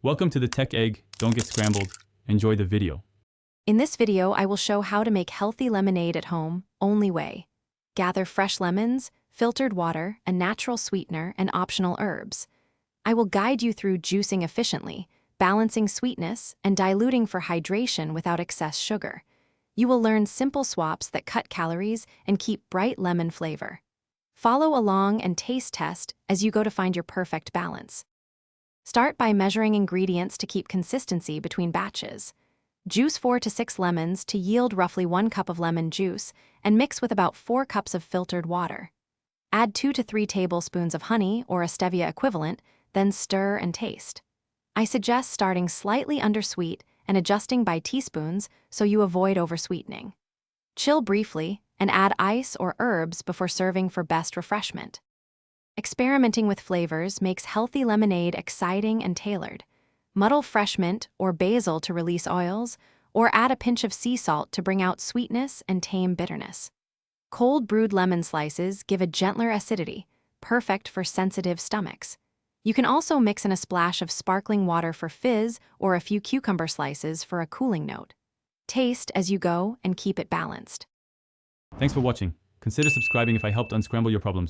Welcome to the Tech Egg. Don't get scrambled. Enjoy the video. In this video, I will show how to make healthy lemonade at home, only way. Gather fresh lemons, filtered water, a natural sweetener, and optional herbs. I will guide you through juicing efficiently, balancing sweetness, and diluting for hydration without excess sugar. You will learn simple swaps that cut calories and keep bright lemon flavor. Follow along and taste test as you go to find your perfect balance. Start by measuring ingredients to keep consistency between batches. Juice 4 to 6 lemons to yield roughly 1 cup of lemon juice and mix with about 4 cups of filtered water. Add 2 to 3 tablespoons of honey or a stevia equivalent, then stir and taste. I suggest starting slightly undersweet and adjusting by teaspoons so you avoid oversweetening. Chill briefly and add ice or herbs before serving for best refreshment. Experimenting with flavors makes healthy lemonade exciting and tailored. Muddle fresh mint or basil to release oils, or add a pinch of sea salt to bring out sweetness and tame bitterness. Cold brewed lemon slices give a gentler acidity, perfect for sensitive stomachs. You can also mix in a splash of sparkling water for fizz or a few cucumber slices for a cooling note. Taste as you go and keep it balanced. Thanks for watching. Consider subscribing if I helped unscramble your problems.